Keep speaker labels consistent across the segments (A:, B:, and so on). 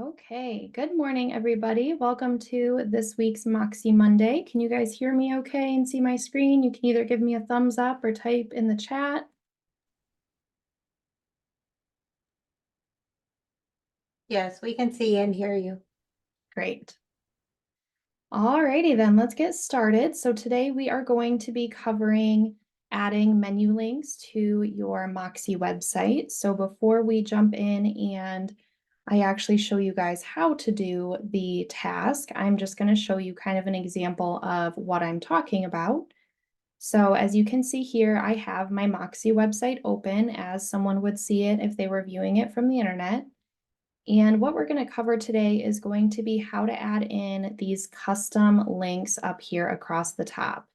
A: Okay, good morning, everybody. Welcome to this week's Moxie Monday. Can you guys hear me okay and see my screen? You can either give me a thumbs up or type in the chat.
B: Yes, we can see and hear you.
A: Great. Alrighty then, let's get started. So today we are going to be covering adding menu links to your Moxie website. So before we jump in and I actually show you guys how to do the task, I'm just going to show you kind of an example of what I'm talking about. So as you can see here, I have my Moxie website open as someone would see it if they were viewing it from the internet. And what we're going to cover today is going to be how to add in these custom links up here across the top.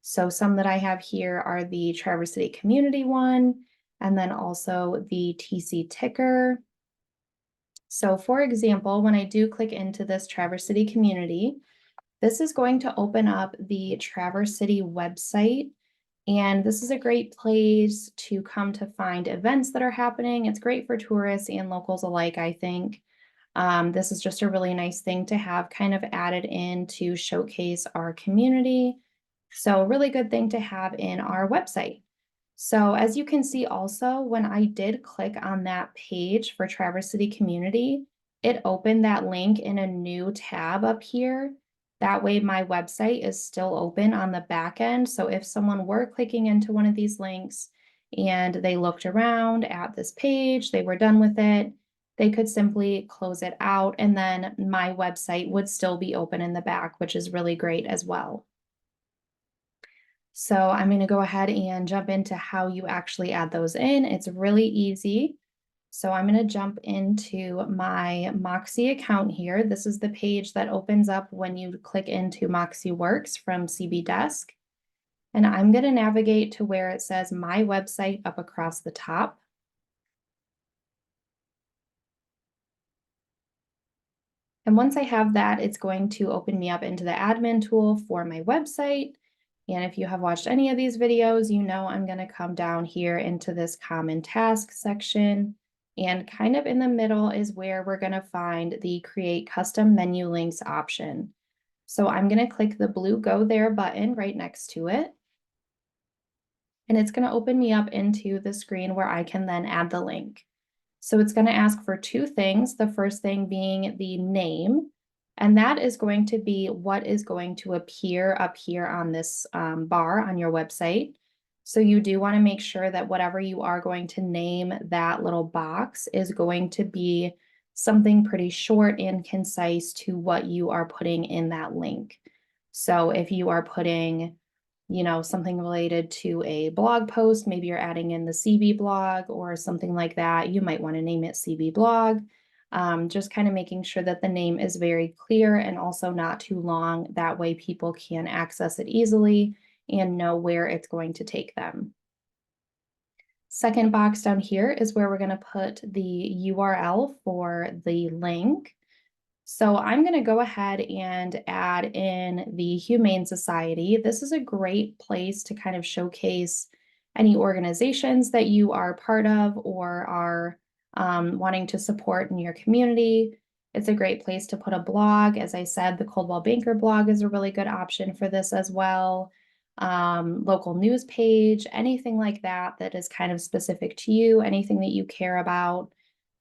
A: So some that I have here are the Traverse City Community one, and then also the TC Ticker. So for example, when I do click into this Traverse City Community, this is going to open up the Traverse City website. And this is a great place to come to find events that are happening. It's great for tourists and locals alike, I think. This is just a really nice thing to have kind of added in to showcase our community. So a really good thing to have in our website. So as you can see also, when I did click on that page for Traverse City Community, it opened that link in a new tab up here. That way my website is still open on the back end. So if someone were clicking into one of these links and they looked around at this page, they were done with it, they could simply close it out and then my website would still be open in the back, which is really great as well. So I'm going to go ahead and jump into how you actually add those in. It's really easy. So I'm going to jump into my Moxie account here. This is the page that opens up when you click into Moxie Works from CB Desk. And I'm going to navigate to where it says My Website up across the top. And once I have that, it's going to open me up into the admin tool for my website. And if you have watched any of these videos, you know I'm going to come down here into this common task section. And kind of in the middle is where we're going to find the create custom menu links option. So I'm going to click the blue go there button right next to it. And it's going to open me up into the screen where I can then add the link. So it's going to ask for two things. The first thing being the name, and that is going to be what is going to appear up here on this bar on your website. So you do want to make sure that whatever you are going to name that little box is going to be something pretty short and concise to what you are putting in that link. So if you are putting something related to a blog post, maybe you're adding in the CB blog or something like that, you might want to name it CB blog. Just kind of making sure that the name is very clear and also not too long. That way people can access it easily and know where it's going to take them. Second box down here is where we're going to put the URL for the link. So I'm going to go ahead and add in the Humane Society. This is a great place to kind of showcase any organizations that you are part of or are wanting to support in your community. It's a great place to put a blog. As I said, the Coldwell Banker blog is a really good option for this as well. Local news page, anything like that that is kind of specific to you, anything that you care about.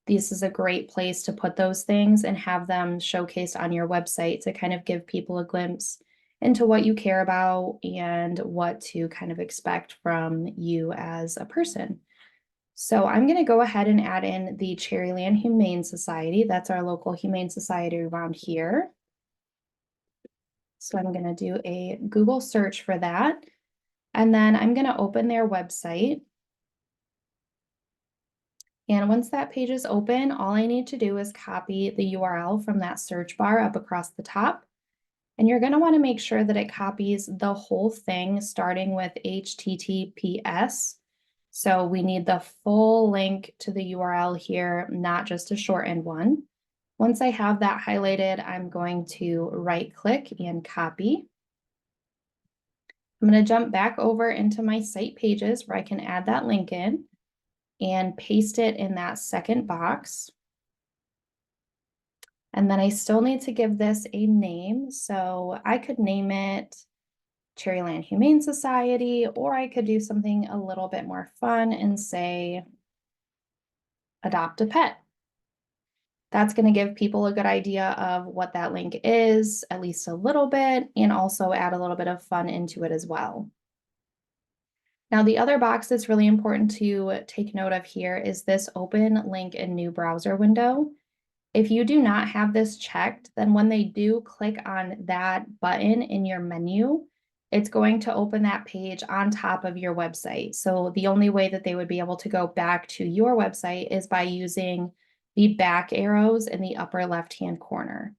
A: This is a great place to put those things and have them showcased on your website to kind of give people a glimpse into what you care about and what to kind of expect from you as a person. So I'm going to go ahead and add in the Cherryland Humane Society. That's our local Humane Society around here. So I'm going to do a Google search for that. And then I'm going to open their website. And once that page is open, all I need to do is copy the URL from that search bar up across the top. And you're going to want to make sure that it copies the whole thing starting with HTTPS. So we need the full link to the URL here, not just a shortened one. Once I have that highlighted, I'm going to right click and copy. I'm going to jump back over into my site pages where I can add that link in and paste it in that second box. And then I still need to give this a name. So I could name it Cherryland Humane Society, or I could do something a little bit more fun and say Adopt a Pet. That's going to give people a good idea of what that link is, at least a little bit, and also add a little bit of fun into it as well. Now, the other box that's really important to take note of here is this open link in new browser window. If you do not have this checked, then when they do click on that button in your menu, it's going to open that page on top of your website. So the only way that they would be able to go back to your website is by using the back arrows in the upper left-hand corner.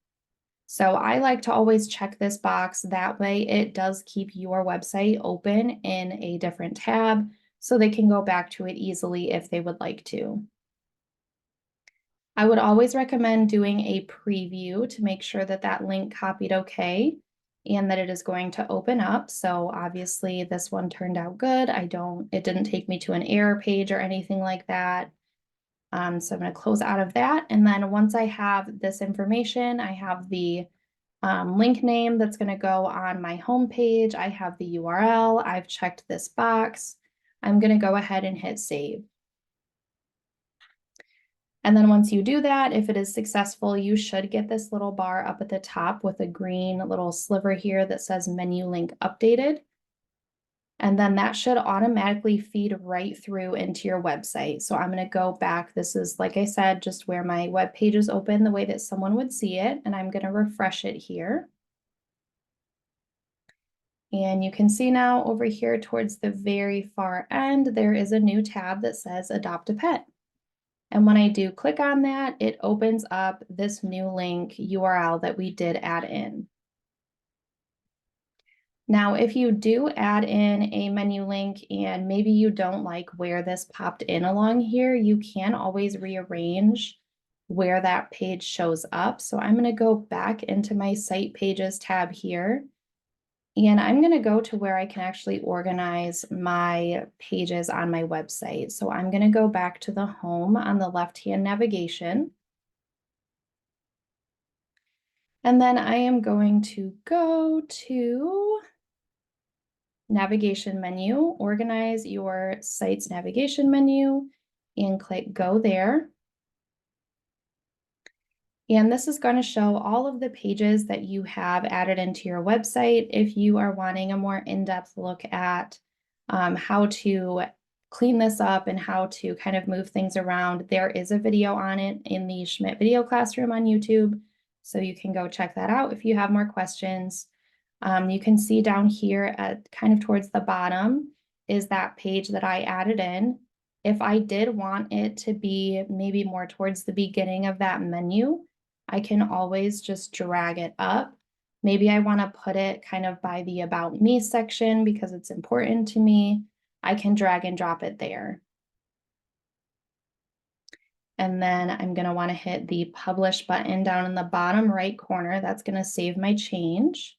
A: So I like to always check this box. That way it does keep your website open in a different tab so they can go back to it easily if they would like to. I would always recommend doing a preview to make sure that that link copied okay and that it is going to open up. So obviously this one turned out good. It didn't take me to an error page or anything like that. So I'm going to close out of that. And then once I have this information, I have the link name that's going to go on my home page. I have the URL. I've checked this box. I'm going to go ahead and hit save. And then once you do that, if it is successful, you should get this little bar up at the top with a green little sliver here that says menu link updated. And then that should automatically feed right through into your website. So I'm going to go back. This is, like I said, just where my web page is open the way that someone would see it. And I'm going to refresh it here. And you can see now over here towards the very far end, there is a new tab that says Adopt a Pet. And when I do click on that, it opens up this new link URL that we did add in. Now, if you do add in a menu link and maybe you don't like where this popped in along here, you can always rearrange where that page shows up. So I'm going to go back into my Site Pages tab here. And I'm going to go to where I can actually organize my pages on my website. So I'm going to go back to the home on the left-hand navigation. And then I am going to go to navigation menu, organize your site's navigation menu, and click go there. And this is going to show all of the pages that you have added into your website. If you are wanting a more in-depth look at how to clean this up and how to kind of move things around, there is a video on it in the Schmidt Video Classroom on YouTube. So you can go check that out if you have more questions. You can see down here at kind of towards the bottom is that page that I added in. If I did want it to be maybe more towards the beginning of that menu, I can always just drag it up. Maybe I want to put it kind of by the About Me section because it's important to me. I can drag and drop it there. And then I'm going to want to hit the Publish button down in the bottom right corner. That's going to save my change.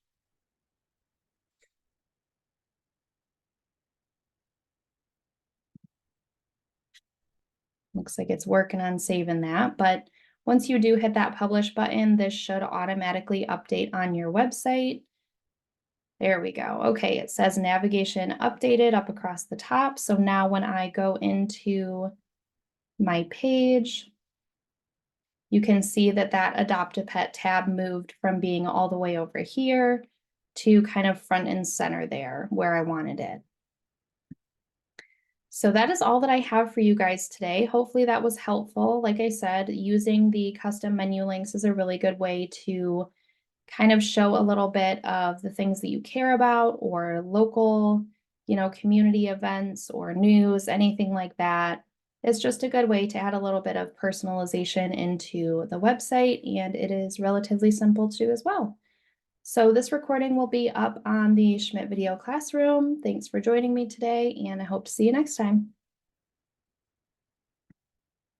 A: Looks like it's working on saving that, but once you do hit that publish button, this should automatically update on your website. There we go. Okay, it says navigation updated up across the top. So now when I go into my page, you can see that that Adopt a Pet tab moved from being all the way over here to kind of front and center there where I wanted it. So that is all that I have for you guys today. Hopefully that was helpful. Like I said, using the custom menu links is a really good way to kind of show a little bit of the things that you care about or local, community events or news, anything like that. It's just a good way to add a little bit of personalization into the website, and it is relatively simple to do as well. So this recording will be up on the Schmidt Video Classroom. Thanks for joining me today, and I hope to see you next time.